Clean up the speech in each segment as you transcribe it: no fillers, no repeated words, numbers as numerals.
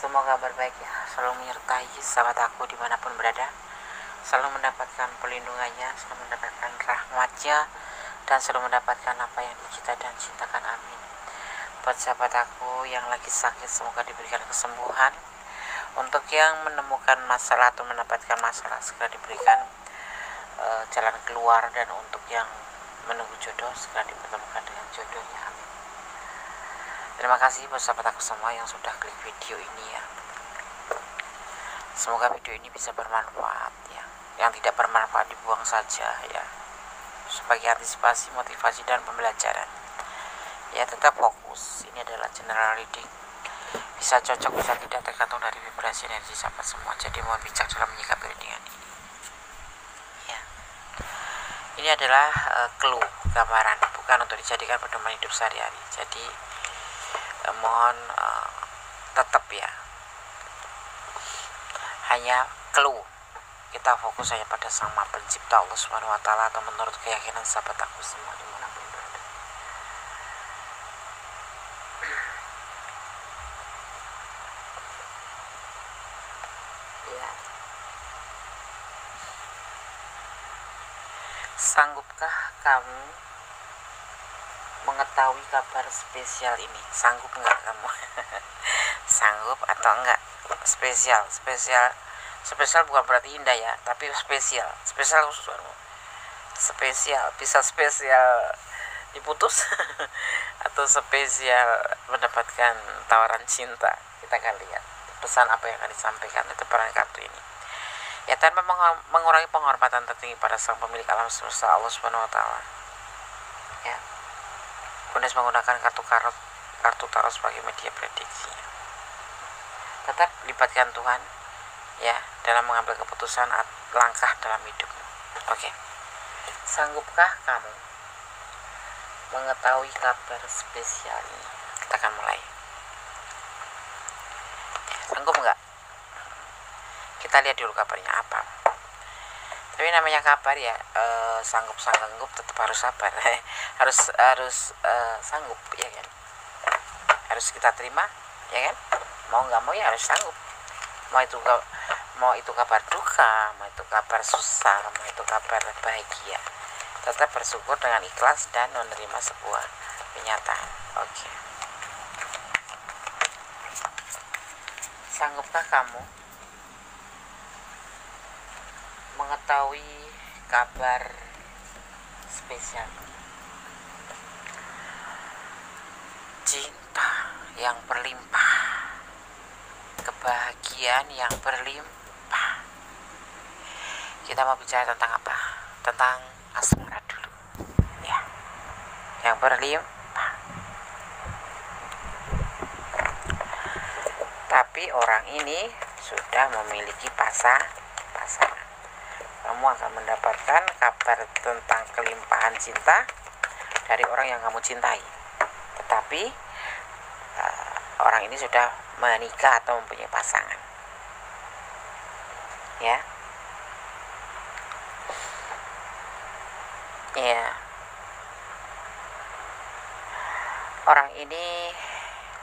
Semoga berbaik ya, selalu menyertai sahabat aku dimanapun berada, selalu mendapatkan pelindungannya, selalu mendapatkan rahmatnya, dan selalu mendapatkan apa yang dicita dan cintakan. Amin. Buat sahabat aku yang lagi sakit, semoga diberikan kesembuhan. Untuk yang menemukan masalah atau mendapatkan masalah, segera diberikan jalan keluar. Dan untuk yang menunggu jodoh, segera dipertemukan dengan jodohnya. Amin. Terima kasih buat sahabat aku semua yang sudah klik video ini ya. Semoga video ini bisa bermanfaat ya. Yang tidak bermanfaat dibuang saja ya. Sebagai antisipasi, motivasi, dan pembelajaran. Ya, tetap fokus. Ini adalah general reading. Bisa cocok, bisa tidak, tergantung dari vibrasi energi sahabat semua. Jadi mohon bijak dalam menyikapi readingan ini. Ya. Ini adalah clue, gambaran, bukan untuk dijadikan pedoman hidup sehari-hari. Jadi mohon tetap ya, hanya clue. Kita fokus hanya pada Sang Maha Pencipta Allah Subhanahu wa taala, atau menurut keyakinan sahabat aku semua dimanapun berada. Ya. Sanggupkah kamu mengetahui kabar spesial ini? Sanggup enggak kamu? Sanggup atau enggak? Spesial bukan berarti indah ya, tapi spesial khusus. Spesial, bisa spesial diputus atau spesial mendapatkan tawaran cinta. Kita akan lihat pesan apa yang akan disampaikan itu peran kartu ini ya, tanpa mengurangi penghormatan tertinggi pada sang pemilik alam semesta Allah Subhanahu wa taala ya. Bundes menggunakan kartu tarot sebagai media prediksi. Tetap libatkan Tuhan ya dalam mengambil keputusan langkah dalam hidupmu. Oke. Sanggupkah kamu mengetahui kabar spesial ini? Kita akan mulai. Sanggup enggak? Kita lihat dulu kabarnya apa. Tapi namanya kabar ya, sanggup tetap harus sabar. harus sanggup ya kan. Harus kita terima ya kan. Mau nggak mau ya harus sanggup. Mau itu kabar duka, mau itu kabar susah, mau itu kabar bahagia, tetap bersyukur dengan ikhlas dan menerima sebuah kenyataan. Oke. Sanggupkah kamu mengetahui kabar spesial? Cinta yang berlimpah, kebahagiaan yang berlimpah. Kita mau bicara tentang apa? Tentang asmara dulu ya, yang berlimpah. Tapi orang ini sudah memiliki pasangan. Kamu akan mendapatkan kabar tentang kelimpahan cinta dari orang yang kamu cintai. Tetapi orang ini sudah menikah atau mempunyai pasangan ya. Ya, orang ini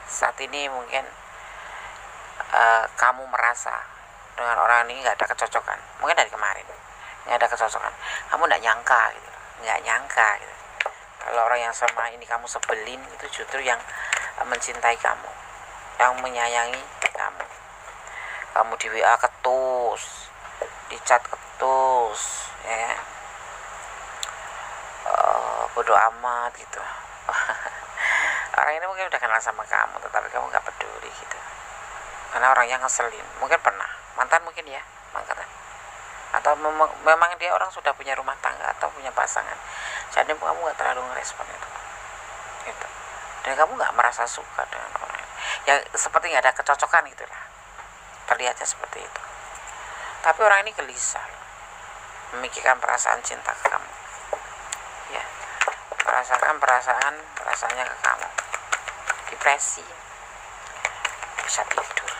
saat ini mungkin kamu merasa dengan orang ini nggak ada kecocokan, mungkin dari kemarin nggak ada kecocokan, kamu nggak nyangka gitu. Kalau orang yang sama ini kamu sebelin, itu justru yang mencintai kamu, yang menyayangi kamu di WA ketus, di chat ketus ya, bodo amat gitu. Orang ini mungkin udah kenal sama kamu, tetapi kamu nggak peduli gitu, karena orangnya ngeselin. Mungkin pernah mantan, mungkin ya mantan, atau memang dia orang sudah punya rumah tangga atau punya pasangan, jadi kamu nggak terlalu ngerespon itu gitu. Dan kamu nggak merasa suka dengan orang ya, seperti nggak ada kecocokan gitulah, terlihatnya seperti itu. Tapi orang ini gelisah, memikirkan perasaan cinta ke kamu ya, merasakan perasaannya ke kamu, depresi, bisa tidur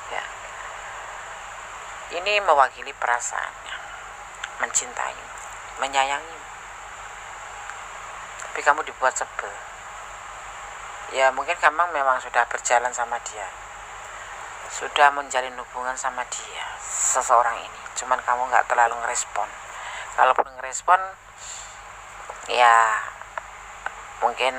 ya. Ini mewakili perasaannya, mencintai, menyayangi, tapi kamu dibuat sebel ya. Mungkin kamu memang sudah berjalan sama dia, sudah menjalin hubungan sama dia, seseorang ini, cuman kamu nggak terlalu ngerespon. Kalaupun ngerespon ya mungkin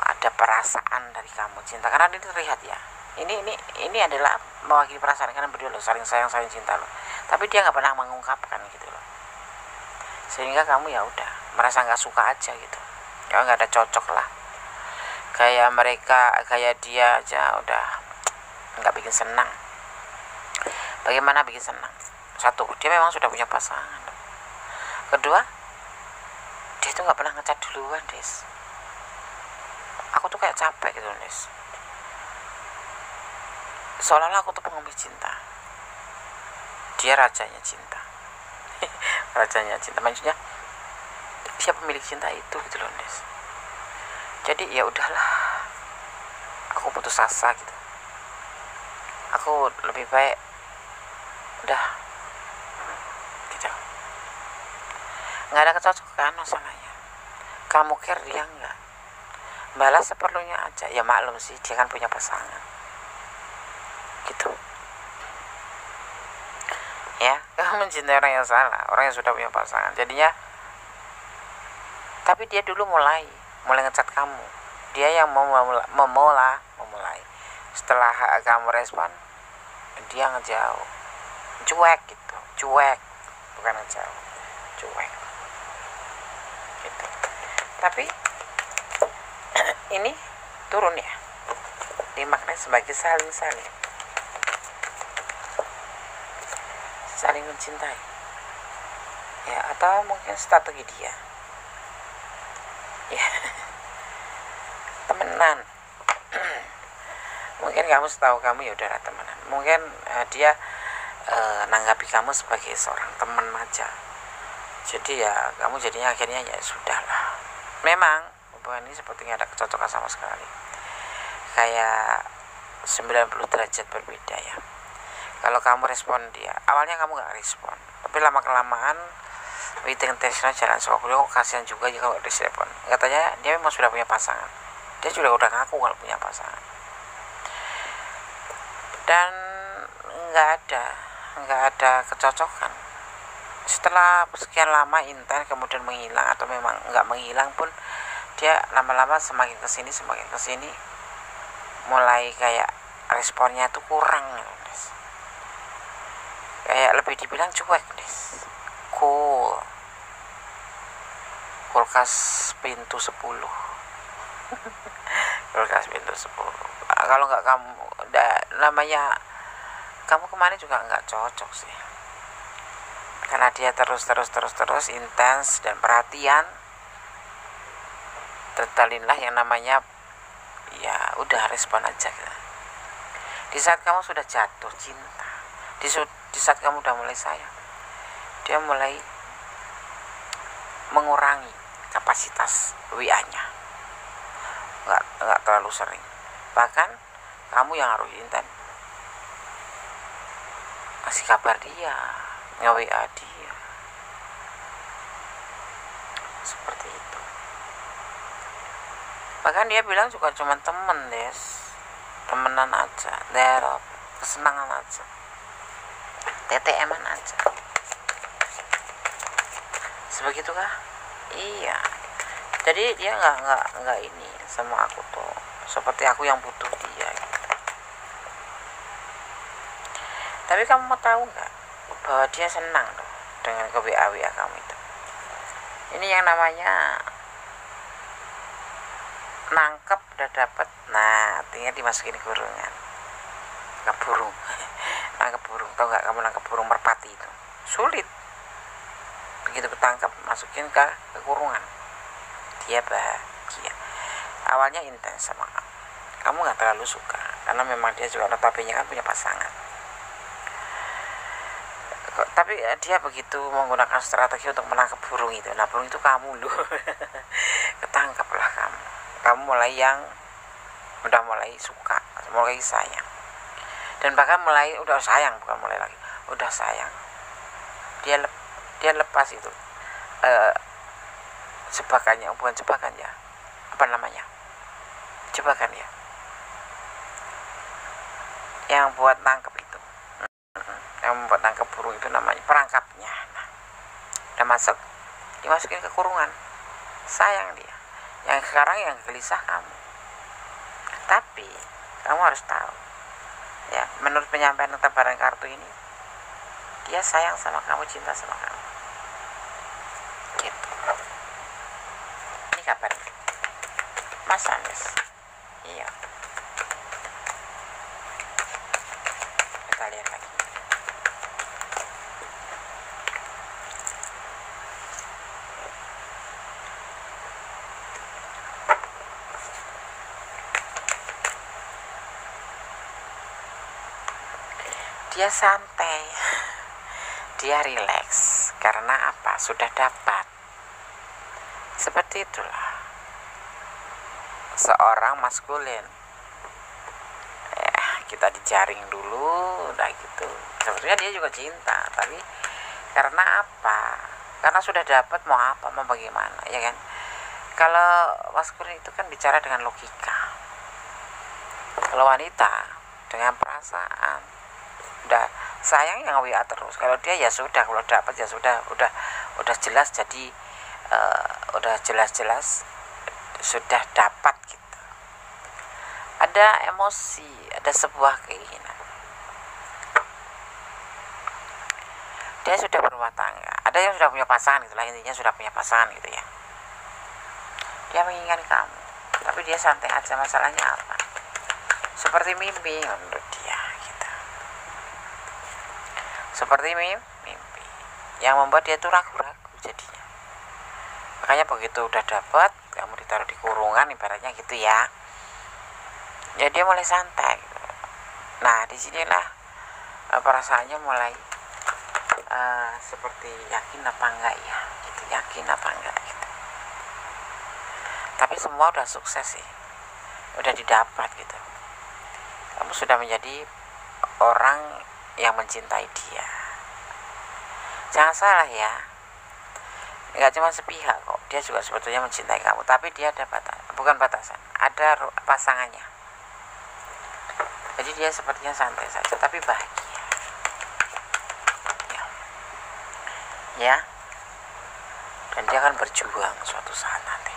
ada perasaan dari kamu, cinta, karena ini terlihat ya, ini adalah mewakili perasaan, karena berdua loh saling sayang saling cinta loh, tapi dia nggak pernah mengungkapkan gitu loh, sehingga kamu ya udah merasa nggak suka aja gitu, ya nggak ada cocok lah, kayak mereka, kayak dia aja udah nggak bikin senang. Bagaimana bikin senang? Satu, dia memang sudah punya pasangan. Kedua, dia tuh nggak pernah ngecat duluan, Des. Aku tuh kayak capek gitu, Des. Seolah-olah aku tuh pengemis cinta, dia rajanya cinta. Rajanya cinta, maksudnya dia pemilik cinta itu gitu loh, Des. Jadi ya udahlah, aku putus asa gitu. Aku lebih baik udah gitu, nggak ada kecocokan masalahnya. Kamu care dia nggak, balas seperlunya aja. Ya maklum sih, dia kan punya pasangan gitu ya. Kamu mencintai orang yang salah, orang yang sudah punya pasangan jadinya. Tapi dia dulu mulai ngecat kamu, dia yang memulai. Setelah kamu respon, dia ngejauh, cuek gitu, cuek, bukan ngejauh, cuek gitu. Tapi ini turun ya, dimaknai sebagai saling mencintai ya, atau mungkin strategi dia ya. Temenan. Mungkin kamu setahu kamu ya udahlah temenan, mungkin dia nanggapi kamu sebagai seorang teman aja, jadi ya kamu jadinya akhirnya ya sudahlah. Memang hubungan ini sepertinya ada kecocokan sama sekali, kayak 90 derajat berbeda ya. Kalau kamu respon dia, awalnya kamu gak respon, tapi lama kelamaan waiting tesnya jalan sama kuliah, kasihan juga jika gak direspon. Katanya dia memang sudah punya pasangan, dia juga udah ngaku kalau punya pasangan, dan nggak ada kecocokan. Setelah sekian lama intens kemudian menghilang, atau memang nggak menghilang pun, dia lama-lama semakin kesini mulai kayak responnya tuh kurang, kayak lebih dibilang cuek, cool, kulkas pintu 10. Kulkas pintu 10. Kalau nggak kamu namanya kamu kemarin juga nggak cocok sih, karena dia terus intens dan perhatian. Tertalinlah yang namanya ya udah respon aja gitu. Di saat kamu sudah jatuh cinta, di saat kamu udah mulai sayang, dia mulai mengurangi kapasitas WA-nya, nggak terlalu sering. Bahkan kamu yang harus intens kasih kabar dia, nge-WA dia, seperti itu. Bahkan dia bilang juga cuma temen, temenan aja, kesenangan aja, TTM-an aja. Sebegitukah? Iya. Jadi dia nggak ini sama aku tuh, seperti aku yang butuh dia gitu. Tapi kamu mau tahu nggak bahwa dia senang loh dengan ke WA kamu itu. Ini yang namanya nangkep udah dapet, nah tinggal dimasukin kurungan. Nangkep burung. Nangkep burung, tau nggak kamu nangkep burung merpati itu? Sulit. Begitu ketangkep, masukin ke kurungan, dia bahagia. Awalnya intens sama kamu nggak terlalu suka, karena memang dia juga notabene kan punya pasangan. Tapi dia begitu menggunakan strategi untuk menangkap burung itu. Nah burung itu kamu loh. Ketangkaplah kamu mulai yang udah mulai suka, mulai sayang, dan bahkan mulai udah sayang, bukan mulai lagi, udah sayang. Dia lepas itu jebakannya, bukan jebakan ya, apa namanya, jebakan ya, yang buat nangkep itu, yang membuat nangkep burung itu namanya perangkapnya. Nah, udah masuk, dimasukin ke kurungan, sayang dia. Yang sekarang yang gelisah kamu. Tapi kamu harus tahu ya, menurut penyampaian tebaran kartu ini, dia sayang sama kamu, cinta sama kamu gitu. Ini kabar Mas Anis. Iya, kita lihat lagi. Dia santai, dia rileks. Karena apa? Sudah dapat. Seperti itulah seorang maskulin. Kita dijaring dulu, udah gitu. Sebetulnya dia juga cinta, tapi karena apa? Karena sudah dapat, mau apa, mau bagaimana, ya kan? Kalau maskulin itu kan bicara dengan logika. Kalau wanita dengan perasaan. Udah sayang yang WA terus. Kalau dia ya sudah, kalau dapat ya sudah, udah jelas. Jadi udah jelas-jelas sudah dapat gitu. Ada emosi, ada sebuah keinginan. Dia sudah berumah tangga, ada yang sudah punya pasangan, itulah intinya, sudah punya pasangan gitu ya. Dia menginginkan kamu, tapi dia santai aja. Masalahnya apa? Seperti mimpi menurut dia gitu. Seperti mimpi yang membuat dia tuh ragu-ragu jadinya. Makanya begitu udah dapat, kamu ditaruh di kurungan ibaratnya gitu ya. Ya dia mulai santai gitu. Nah disinilah perasaannya mulai seperti yakin apa enggak ya gitu, yakin apa enggak gitu. Tapi semua udah sukses sih, udah didapat gitu. Kamu sudah menjadi orang yang mencintai dia. Jangan salah ya, nggak cuma sepihak kok, dia juga sebetulnya mencintai kamu. Tapi dia ada bukan batasan, ada pasangannya. Jadi dia sepertinya santai saja, tapi bahagia. Ya, dan dia akan berjuang suatu saat nanti.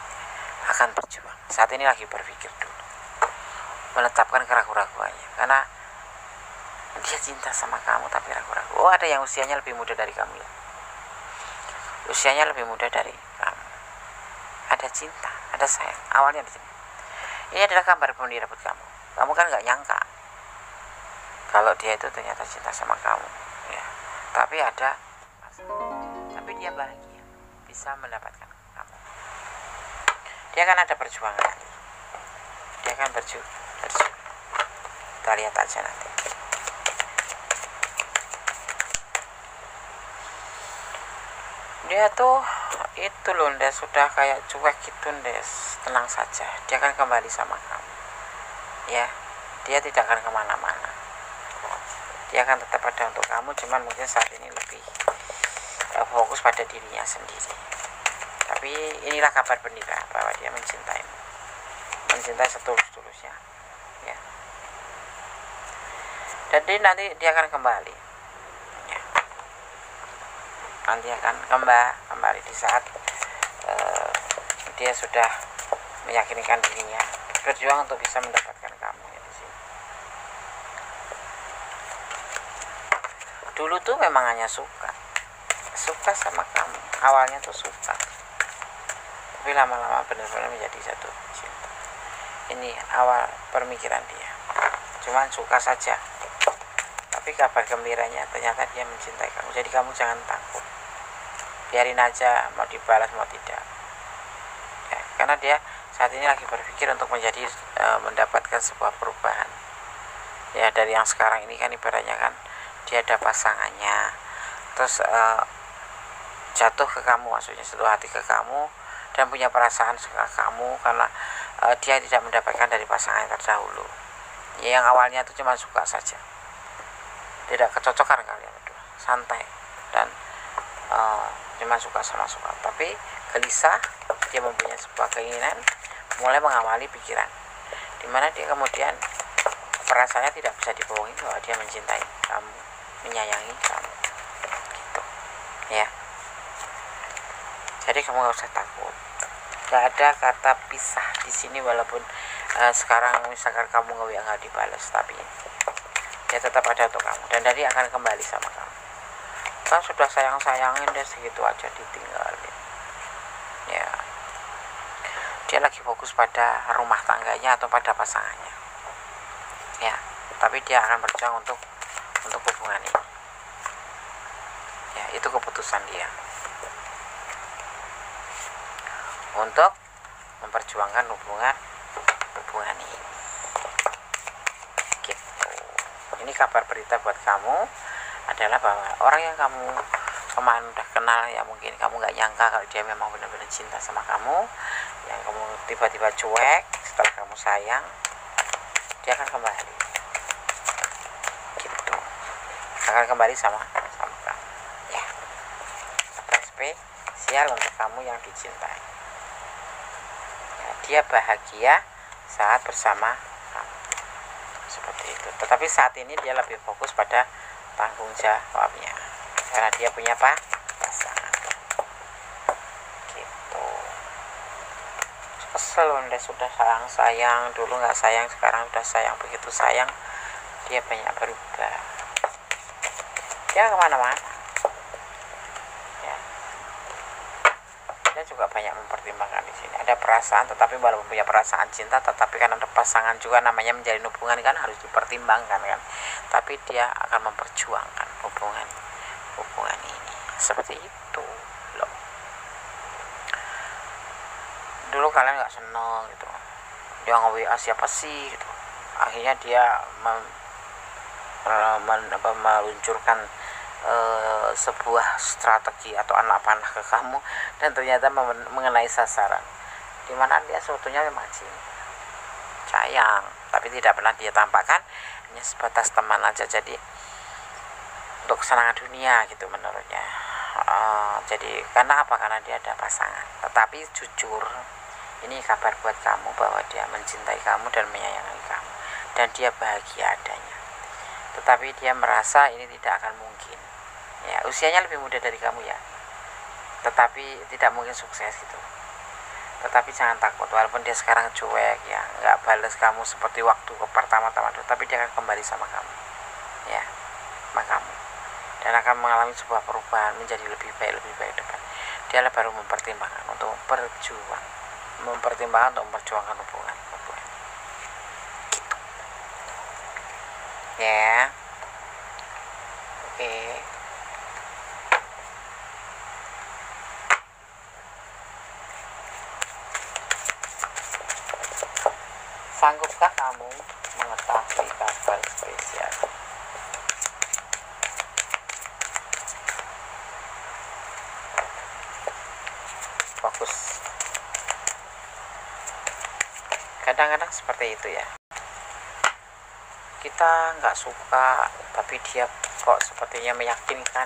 Akan berjuang. Saat ini lagi berpikir dulu, menetapkan keraguan-raguannya, karena dia cinta sama kamu tapi ragu-ragu. Oh, ada yang usianya lebih muda dari kamu ya. Usianya lebih muda dari kamu. Ada cinta, ada sayang. Awalnya di sini. Ini adalah gambar pendidik buat kamu. Kamu kan nggak nyangka kalau dia itu ternyata cinta sama kamu, ya. Tapi dia bahagia bisa mendapatkan kamu. Dia akan ada perjuangan. Dia akan berjuang. Kita lihat aja nanti. Dia tuh itu loh, dia sudah kayak cuek gitu, Des. Tenang saja, dia akan kembali sama kamu. Ya, dia tidak akan kemana-mana. Dia akan tetap ada untuk kamu, cuman mungkin saat ini lebih fokus pada dirinya sendiri. Tapi inilah kabar gembira bahwa dia mencintaimu, mencintai setulus-tulusnya, ya. Jadi nanti dia akan kembali, ya. Nanti akan kembali di saat dia sudah meyakinkan dirinya, berjuang untuk bisa mendapatkan kamu, ya, di sini. Dulu tuh memang hanya suka sama kamu, awalnya tuh suka, tapi lama-lama benar-benar menjadi jatuh cinta. Ini awal pemikiran dia, cuman suka saja, tapi kabar gembiranya ternyata dia mencintai kamu. Jadi kamu jangan takut, biarin aja mau dibalas mau tidak, ya, karena dia saat ini lagi berpikir untuk menjadi mendapatkan sebuah perubahan, ya. Dari yang sekarang ini kan ibaratnya kan dia ada pasangannya, terus jatuh ke kamu, maksudnya seluruh hati ke kamu dan punya perasaan ke kamu karena dia tidak mendapatkan dari pasangan yang terdahulu, ya, yang awalnya itu cuma suka saja, tidak kecocokan kalian berdua, santai dan cuma suka sama suka, tapi gelisah. Dia mempunyai sebuah keinginan, mulai mengawali pikiran, dimana dia kemudian perasaannya tidak bisa dibohongi bahwa dia mencintai kamu, menyayangi kamu, gitu ya. Jadi kamu nggak usah takut, nggak ada kata pisah di sini. Walaupun sekarang misalkan kamu nggak dibalas, tapi dia tetap ada untuk kamu, dan dia akan kembali sama kamu. Kan sudah sayangin deh, segitu aja ditinggalin ya. Dia lagi fokus pada rumah tangganya atau pada pasangannya ya, tapi dia akan berjuang untuk hubungan ini ya. Itu keputusan dia untuk memperjuangkan hubungan ini gitu. Ini kabar berita buat kamu adalah bahwa orang yang kamu kemarin udah kenal ya, mungkin kamu nggak nyangka kalau dia memang benar-benar cinta sama kamu, yang kamu tiba-tiba cuek setelah kamu sayang, dia akan kembali gitu, akan kembali sama kamu ya. Spesial untuk kamu yang dicintai ya, dia bahagia saat bersama kamu seperti itu. Tetapi saat ini dia lebih fokus pada tanggung jawabnya karena dia punya pasangan gitu. Kesel Anda sudah sayang dulu nggak sayang, sekarang sudah sayang, begitu sayang dia banyak berubah, dia kemana-mana ya. Dia juga banyak mempertimbangkan di sini. Ada perasaan, tetapi walaupun punya perasaan cinta, tetapi kan ada pasangan juga, namanya menjalin hubungan kan harus dipertimbangkan kan. Tapi dia akan memperjuangkan hubungan ini seperti itu loh. Dulu kalian nggak seneng gitu, dia nge-WA siapa sih gitu, akhirnya dia meluncurkan sebuah strategi atau anak panah ke kamu, dan ternyata mengenai sasaran, dimana dia sebetulnya memang sayang, tapi tidak pernah dia tampakkan, hanya sebatas teman aja. Jadi untuk kesenangan dunia gitu menurutnya. Jadi karena apa? Karena dia ada pasangan. Tetapi jujur, ini kabar buat kamu bahwa dia mencintai kamu dan menyayangi kamu, dan dia bahagia adanya. Tetapi dia merasa ini tidak akan mungkin ya, usianya lebih muda dari kamu ya, tetapi tidak mungkin sukses gitu. Tetapi jangan takut, walaupun dia sekarang cuek ya, nggak balas kamu seperti waktu pertama-tama, tapi dia akan kembali sama kamu ya, sama kamu, dan akan mengalami sebuah perubahan menjadi lebih baik depan. Dia baru mempertimbangkan untuk memperjuangkan hubungan gitu ya. Oke. Sanggupkah kamu mengetahui kabar spesial? Fokus. Kadang-kadang seperti itu ya. Kita nggak suka, tapi dia kok sepertinya meyakinkan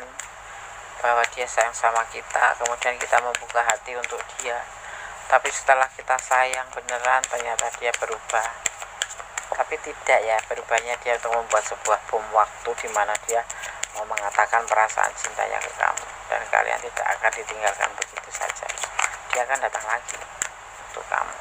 bahwa dia sayang sama kita, kemudian kita membuka hati untuk dia. Tapi setelah kita sayang beneran, ternyata dia berubah. Tapi tidak ya, berubahnya dia untuk membuat sebuah bom waktu di mana dia mau mengatakan perasaan cintanya ke kamu, dan kalian tidak akan ditinggalkan begitu saja. Dia akan datang lagi untuk kamu.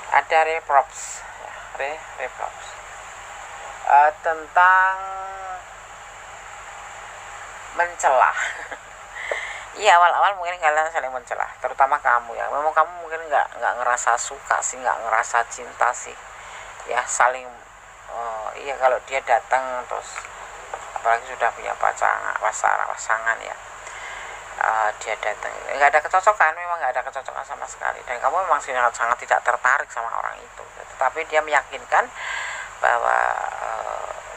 Ada reprops ya, reprops tentang mencela. Iya, awal-awal mungkin kalian saling mencela, terutama kamu ya. Memang kamu mungkin nggak ngerasa suka sih, nggak ngerasa cinta sih ya, saling iya. Kalau dia datang terus, apalagi sudah punya pasangan ya, dia datang nggak ada kecocokan, memang nggak ada kecocokan sama sekali, dan kamu memang sangat tidak tertarik sama orang itu. Tetapi dia meyakinkan bahwa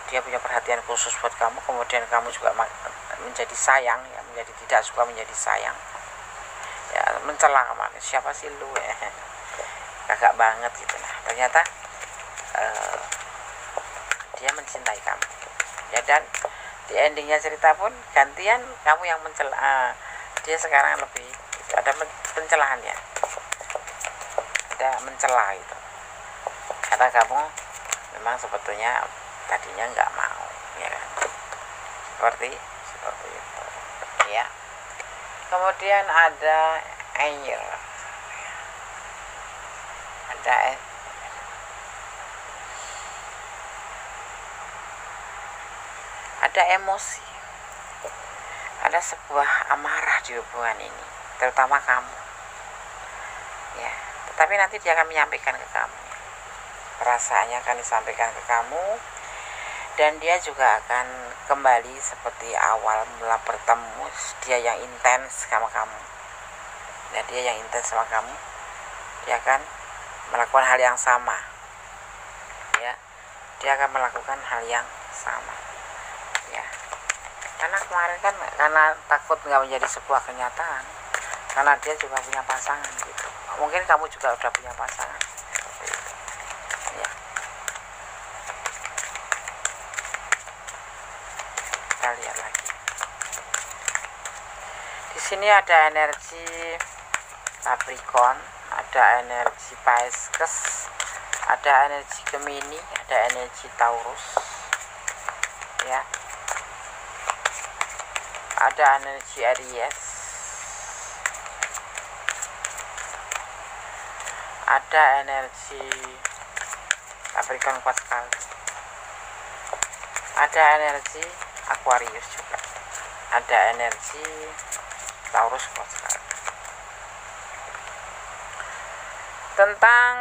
dia punya perhatian khusus buat kamu, kemudian kamu juga menjadi sayang ya, menjadi tidak suka menjadi sayang ya. Mencela kemana, siapa sih lu ya, kakak banget gitu. Nah ternyata dia mencintai kamu ya. Dan di endingnya cerita pun gantian kamu yang mencela, dia sekarang lebih itu, ada pencelahan ya, ada mencela itu, karena kamu memang sebetulnya tadinya nggak mau, ya kan, seperti itu ya. Kemudian ada anger, ada emosi, ada sebuah amarah di hubungan ini, terutama kamu ya. Tetapi nanti dia akan menyampaikan ke kamu, perasaannya akan disampaikan ke kamu, dan dia juga akan kembali seperti awal mula bertemu. Dia yang intens sama kamu, nah dia yang intens sama kamu, dia akan melakukan hal yang sama ya, dia akan melakukan hal yang sama ya. Karena kemarin kan karena takut nggak menjadi sebuah kenyataan, karena dia juga punya pasangan gitu. Mungkin kamu juga udah punya pasangan ya. Kita lihat lagi. Di sini ada energi Capricorn, ada energi Pisces, ada energi Gemini, ada energi Taurus ya. Ada energi Aries, ada energi Capricorn kuat sekali, ada energi Aquarius juga, ada energi Taurus kuat sekali. Tentang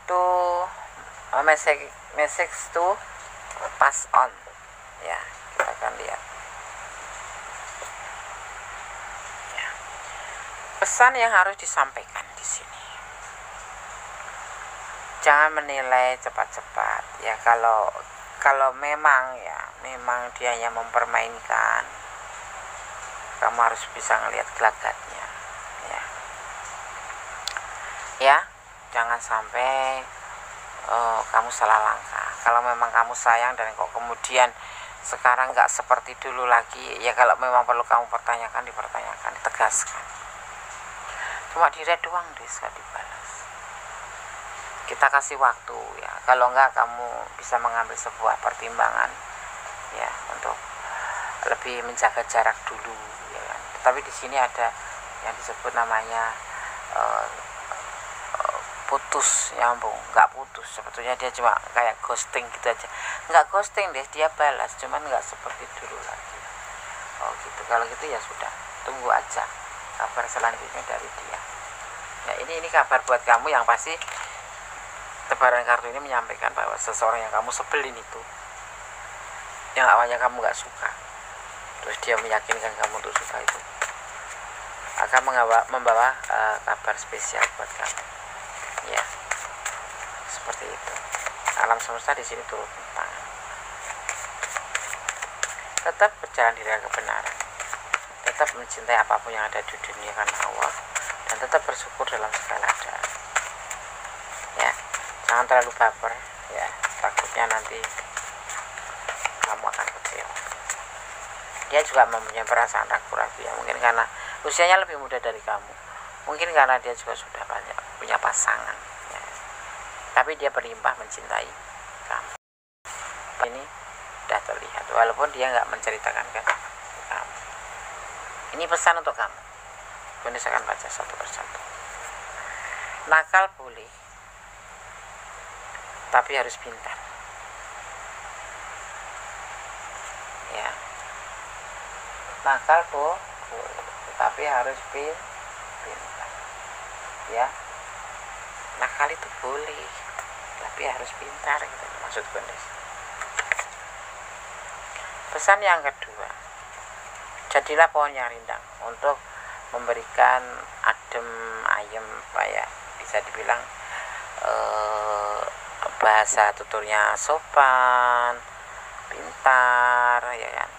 tuh message tuh pass on ya, kita akan lihat ya. Pesan yang harus disampaikan di sini, jangan menilai cepat-cepat ya. Kalau memang dia hanya mempermainkan, kamu harus bisa ngelihat gelagatnya ya. Jangan sampai kamu salah langkah. Kalau memang kamu sayang dan kok kemudian sekarang nggak seperti dulu lagi ya, kalau memang perlu kamu pertanyakan, dipertanyakan, ditegaskan. Cuma di-read doang deh, gak dibalas. Kita kasih waktu ya, kalau enggak kamu bisa mengambil sebuah pertimbangan ya, untuk lebih menjaga jarak dulu ya kan. Tapi di sini ada yang disebut namanya putus nyambung, nggak putus, sebetulnya dia cuma kayak ghosting gitu aja. Nggak ghosting deh, dia balas, cuman nggak seperti dulu lagi. Oh gitu. Kalau gitu ya sudah, tunggu aja kabar selanjutnya dari dia ya. Ini kabar buat kamu yang pasti tebaran kartu ini menyampaikan bahwa seseorang yang kamu sebelin itu, yang awalnya kamu nggak suka, terus dia meyakinkan kamu untuk suka, itu akan membawa kabar spesial buat kamu ya. Seperti itu. Alam semesta di sini turut tangan. Tetap berjalan di jalan kebenaran, tetap mencintai apapun yang ada di dunia karena Allah, dan tetap bersyukur dalam segala keadaan ya. Jangan terlalu baper ya, takutnya nanti kamu akan kecewa. Dia juga mempunyai perasaan ragu-ragu ya, mungkin karena usianya lebih muda dari kamu, mungkin karena dia juga sudah banyak punya pasangan ya. Tapi dia berlimpah mencintai kamu. Ini sudah terlihat, walaupun dia nggak menceritakan ke kamu. Ini pesan untuk kamu. Ini saya akan baca satu persatu. Nakal boleh, tapi harus pintar ya. Nakal boleh, tapi harus pintar ya. Nakal itu boleh, tapi harus pintar gitu maksud Gondes. Pesan yang kedua, jadilah pohon yang rindang untuk memberikan adem ayem, kayak bisa dibilang bahasa tuturnya sopan, pintar ya kan,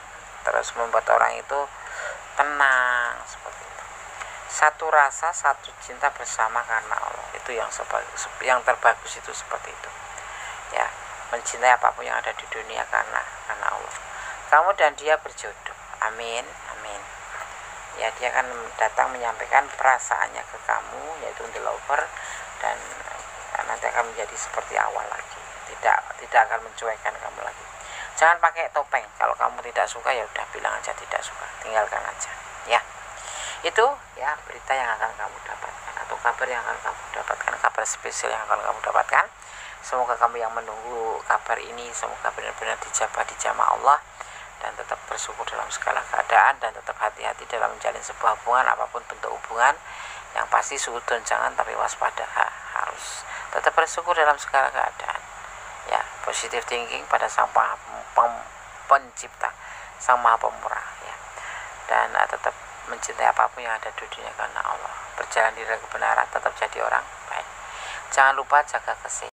terus membuat orang itu tenang seperti itu. Satu rasa, satu cinta bersama karena Allah, itu yang terbagus itu seperti itu ya. mencintai apapun yang ada di dunia karena Allah. Kamu dan dia berjodoh, amin, amin. Ya, dia akan datang menyampaikan perasaannya ke kamu, yaitu the lover, dan nanti akan menjadi seperti awal lagi. Tidak akan mencuekkan kamu lagi. Jangan pakai topeng. Kalau kamu tidak suka ya udah bilang aja tidak suka, tinggalkan aja. Ya, itu ya berita yang akan kamu dapatkan, atau kabar yang akan kamu dapatkan, kabar spesial yang akan kamu dapatkan. Semoga kamu yang menunggu kabar ini semoga benar-benar dijamah Allah, dan tetap bersyukur dalam segala keadaan, dan tetap hati-hati dalam menjalin sebuah hubungan, apapun bentuk hubungan. Yang pasti suudon jangan, tapi waspada harus. Tetap bersyukur dalam segala keadaan. Ya, positive thinking pada Sang Pencipta, Sang Maha Pemurah, ya. Dan tetap mencintai apapun yang ada di dunia karena Allah. Berjalan di kebenaran, tetap jadi orang baik. Jangan lupa jaga kesehatan.